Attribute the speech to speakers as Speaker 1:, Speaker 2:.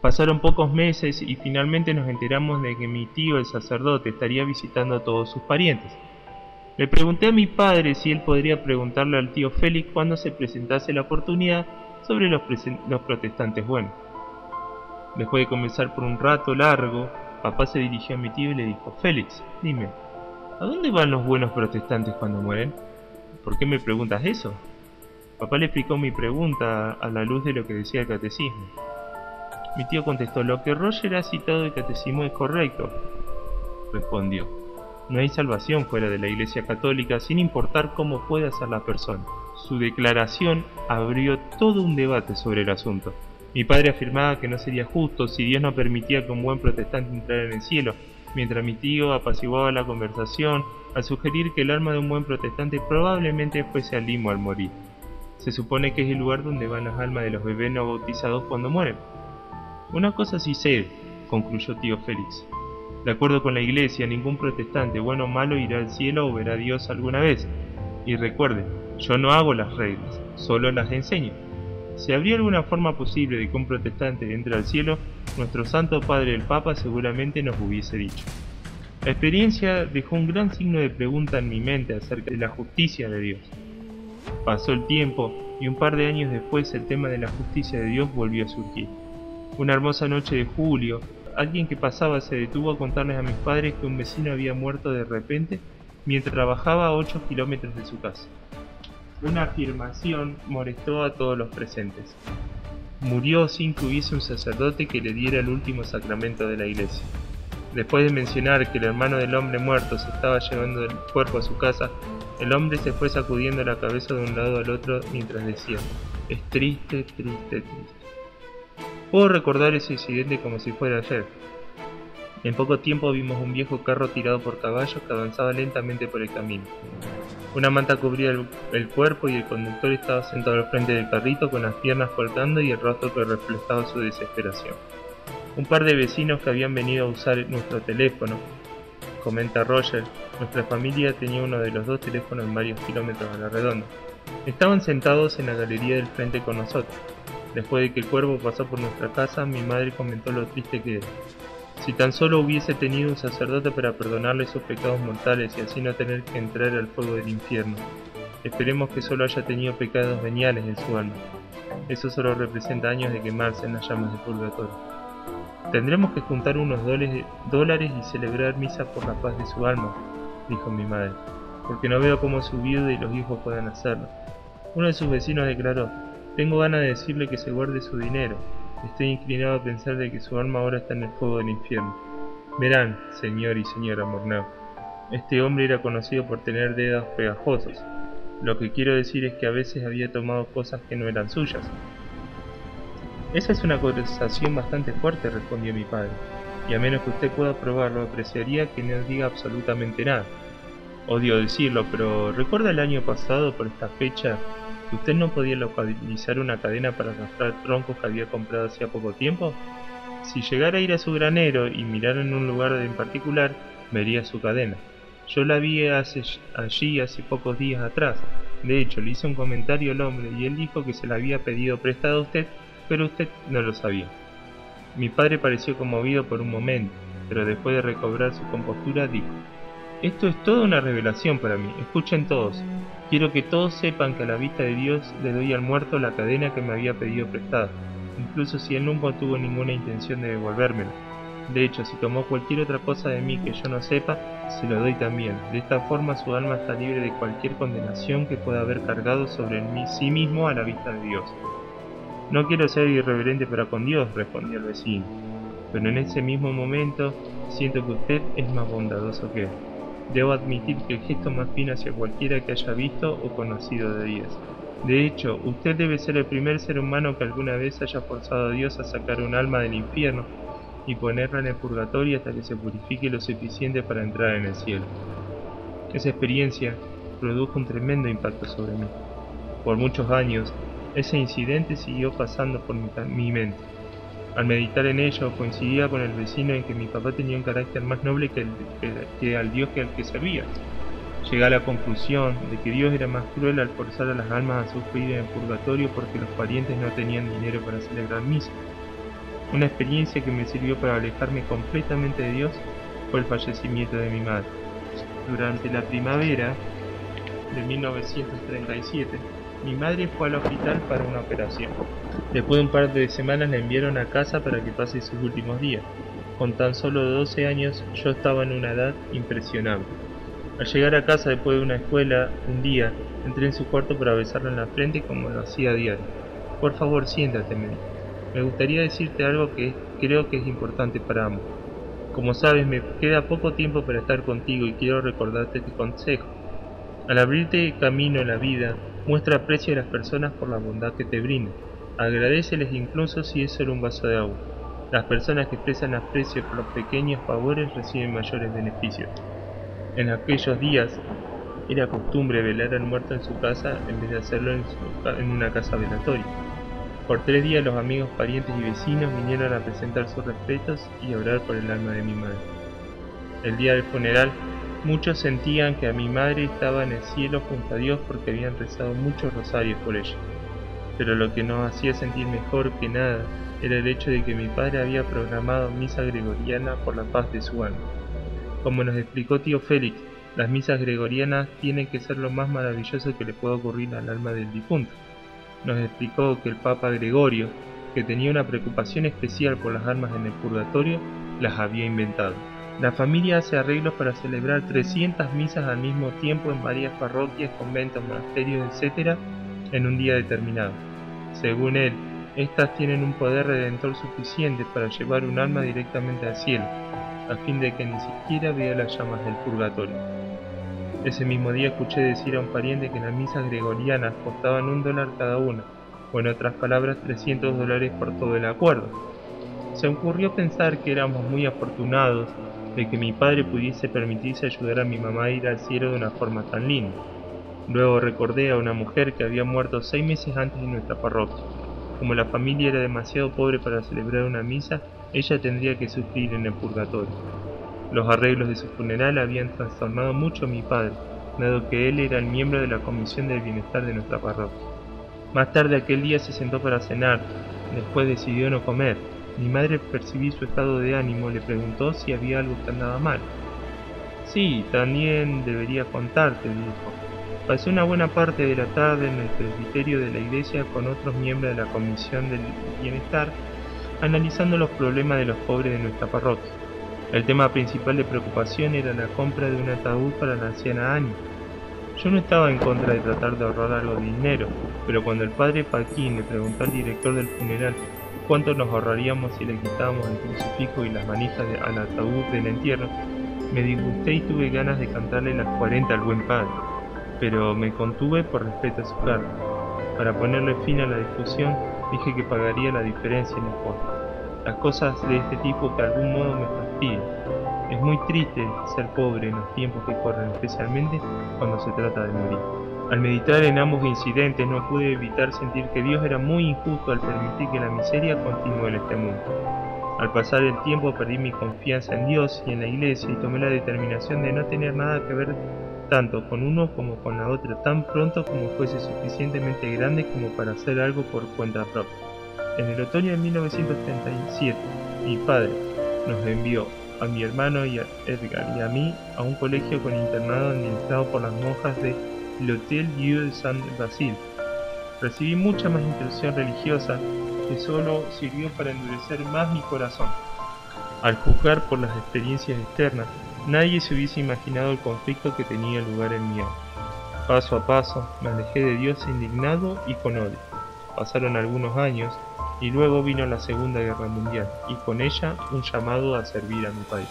Speaker 1: Pasaron pocos meses y finalmente nos enteramos de que mi tío, el sacerdote, estaría visitando a todos sus parientes. Le pregunté a mi padre si él podría preguntarle al tío Félix cuando se presentase la oportunidad sobre los protestantes buenos. Después de conversar por un rato largo, papá se dirigió a mi tío y le dijo: Félix, dime, ¿a dónde van los buenos protestantes cuando mueren? ¿Por qué me preguntas eso? Papá le explicó mi pregunta a la luz de lo que decía el catecismo. Mi tío contestó: lo que Roger ha citado del catecismo es correcto, respondió. No hay salvación fuera de la Iglesia Católica, sin importar cómo pueda ser la persona. Su declaración abrió todo un debate sobre el asunto. Mi padre afirmaba que no sería justo si Dios no permitía que un buen protestante entrara en el cielo, mientras mi tío apaciguaba la conversación al sugerir que el alma de un buen protestante probablemente fuese al limbo al morir. Se supone que es el lugar donde van las almas de los bebés no bautizados cuando mueren. Una cosa sí sé, concluyó tío Félix. De acuerdo con la Iglesia, ningún protestante, bueno o malo, irá al cielo o verá a Dios alguna vez. Y recuerden, yo no hago las reglas, solo las enseño. Si habría alguna forma posible de que un protestante entre al cielo, nuestro Santo Padre el Papa seguramente nos hubiese dicho. La experiencia dejó un gran signo de pregunta en mi mente acerca de la justicia de Dios. Pasó el tiempo y un par de años después el tema de la justicia de Dios volvió a surgir. Una hermosa noche de julio, alguien que pasaba se detuvo a contarles a mis padres que un vecino había muerto de repente mientras trabajaba a 8 kilómetros de su casa. Una afirmación molestó a todos los presentes. Murió sin que hubiese un sacerdote que le diera el último sacramento de la iglesia. Después de mencionar que el hermano del hombre muerto se estaba llevando el cuerpo a su casa, el hombre se fue sacudiendo la cabeza de un lado al otro mientras decía: es triste, triste, triste. Puedo recordar ese incidente como si fuera ayer. En poco tiempo vimos un viejo carro tirado por caballos que avanzaba lentamente por el camino. Una manta cubría el cuerpo y el conductor estaba sentado al frente del carrito con las piernas colgando y el rostro que reflejaba su desesperación. Un par de vecinos que habían venido a usar nuestro teléfono, comenta Roger, nuestra familia tenía uno de los dos teléfonos en varios kilómetros a la redonda. Estaban sentados en la galería del frente con nosotros. Después de que el cuervo pasó por nuestra casa, mi madre comentó lo triste que era. Si tan solo hubiese tenido un sacerdote para perdonarle sus pecados mortales y así no tener que entrar al fuego del infierno. Esperemos que solo haya tenido pecados veniales en su alma. Eso solo representa años de quemarse en las llamas del purgatorio. Tendremos que juntar unos dólares y celebrar misa por la paz de su alma, dijo mi madre, porque no veo cómo su viuda y los hijos puedan hacerlo. Uno de sus vecinos declaró: tengo ganas de decirle que se guarde su dinero. Estoy inclinado a pensar de que su alma ahora está en el fuego del infierno. Verán, señor y señora Morneau, este hombre era conocido por tener dedos pegajosos. Lo que quiero decir es que a veces había tomado cosas que no eran suyas. Esa es una acusación bastante fuerte, respondió mi padre, y a menos que usted pueda probarlo, apreciaría que no diga absolutamente nada. Odio decirlo, pero ¿recuerda el año pasado, por esta fecha, que usted no podía localizar una cadena para arrastrar troncos que había comprado hacía poco tiempo? Si llegara a ir a su granero y mirara en un lugar en particular, vería su cadena. Yo la vi allí hace pocos días atrás. De hecho, le hice un comentario al hombre y él dijo que se la había pedido prestada a usted, pero usted no lo sabía. Mi padre pareció conmovido por un momento, pero después de recobrar su compostura dijo: esto es toda una revelación para mí, escuchen todos. Quiero que todos sepan que a la vista de Dios le doy al muerto la cadena que me había pedido prestada, incluso si él nunca tuvo ninguna intención de devolvérmela. De hecho, si tomó cualquier otra cosa de mí que yo no sepa, se lo doy también. De esta forma su alma está libre de cualquier condenación que pueda haber cargado sobre sí mismo a la vista de Dios. No quiero ser irreverente para con Dios, respondió el vecino, pero en ese mismo momento siento que usted es más bondadoso que él. Debo admitir que el gesto más fino hacia cualquiera que haya visto o conocido de Dios. De hecho, usted debe ser el primer ser humano que alguna vez haya forzado a Dios a sacar un alma del infierno y ponerla en el purgatorio hasta que se purifique lo suficiente para entrar en el cielo. Esa experiencia produjo un tremendo impacto sobre mí. Por muchos años, ese incidente siguió pasando por mi mente. Al meditar en ello, coincidía con el vecino en que mi papá tenía un carácter más noble que al Dios que al que servía. Llegué a la conclusión de que Dios era más cruel al forzar a las almas a sufrir en el purgatorio porque los parientes no tenían dinero para celebrar misa. Una experiencia que me sirvió para alejarme completamente de Dios fue el fallecimiento de mi madre. Durante la primavera de 1937, mi madre fue al hospital para una operación. Después de un par de semanas la enviaron a casa para que pase sus últimos días. Con tan solo 12 años yo estaba en una edad impresionable. Al llegar a casa después de una escuela, un día, entré en su cuarto para besarla en la frente como lo hacía a diario. Por favor, siéntate, me dijo. Me gustaría decirte algo que creo que es importante para ambos. Como sabes, me queda poco tiempo para estar contigo y quiero recordarte este consejo. Al abrirte camino en la vida, muestra aprecio a las personas por la bondad que te brindan. Agradéceles incluso si es solo un vaso de agua. Las personas que expresan aprecio por los pequeños favores reciben mayores beneficios. En aquellos días, era costumbre velar al muerto en su casa en vez de hacerlo en una casa velatoria. Por 3 días los amigos, parientes y vecinos vinieron a presentar sus respetos y a orar por el alma de mi madre. El día del funeral, muchos sentían que a mi madre estaba en el cielo junto a Dios porque habían rezado muchos rosarios por ella. Pero lo que nos hacía sentir mejor que nada era el hecho de que mi padre había programado misa gregoriana por la paz de su alma. Como nos explicó tío Félix, las misas gregorianas tienen que ser lo más maravilloso que le pueda ocurrir al alma del difunto. Nos explicó que el Papa Gregorio, que tenía una preocupación especial por las almas en el purgatorio, las había inventado. La familia hace arreglos para celebrar 300 misas al mismo tiempo en varias parroquias, conventos, monasterios, etc., en un día determinado. Según él, estas tienen un poder redentor suficiente para llevar un alma directamente al cielo, a fin de que ni siquiera vea las llamas del purgatorio. Ese mismo día escuché decir a un pariente que las misas gregorianas costaban $1 cada una, o en otras palabras $300 por todo el acuerdo. Se ocurrió pensar que éramos muy afortunados de que mi padre pudiese permitirse ayudar a mi mamá a ir al cielo de una forma tan linda. Luego recordé a una mujer que había muerto 6 meses antes en nuestra parroquia. Como la familia era demasiado pobre para celebrar una misa, ella tendría que sufrir en el purgatorio. Los arreglos de su funeral habían trastornado mucho a mi padre, dado que él era el miembro de la comisión del bienestar de nuestra parroquia. Más tarde aquel día se sentó para cenar, después decidió no comer. Mi madre, percibí su estado de ánimo, le preguntó si había algo que andaba mal. Sí, también debería contarte, dijo. Pasé una buena parte de la tarde en el presbiterio de la iglesia con otros miembros de la comisión del bienestar, analizando los problemas de los pobres de nuestra parroquia. El tema principal de preocupación era la compra de un ataúd para la anciana Annie. Yo no estaba en contra de tratar de ahorrar algo de dinero, pero cuando el padre Paquín le preguntó al director del funeral cuánto nos ahorraríamos si le quitábamos el crucifijo y las manijas al ataúd del entierro, me disgusté y tuve ganas de cantarle las 40 al buen padre, pero me contuve por respeto a su cargo. Para ponerle fin a la discusión, dije que pagaría la diferencia en el costo. Las cosas de este tipo de algún modo me fastidian. Es muy triste ser pobre en los tiempos que corren, especialmente cuando se trata de morir. Al meditar en ambos incidentes no pude evitar sentir que Dios era muy injusto al permitir que la miseria continúe en este mundo. Al pasar el tiempo perdí mi confianza en Dios y en la iglesia y tomé la determinación de no tener nada que ver tanto con uno como con la otra tan pronto como fuese suficientemente grande como para hacer algo por cuenta propia. En el otoño de 1937, mi padre nos envió a mi hermano y a Edgar y a mí a un colegio con internado administrado por las monjas de l'Hôtel Dieu de Saint-Basile. Recibí mucha más instrucción religiosa que solo sirvió para endurecer más mi corazón. Al juzgar por las experiencias externas, nadie se hubiese imaginado el conflicto que tenía lugar en mi alma. Paso a paso, me alejé de Dios indignado y con odio. Pasaron algunos años, y luego vino la Segunda Guerra Mundial, y con ella un llamado a servir a mi país.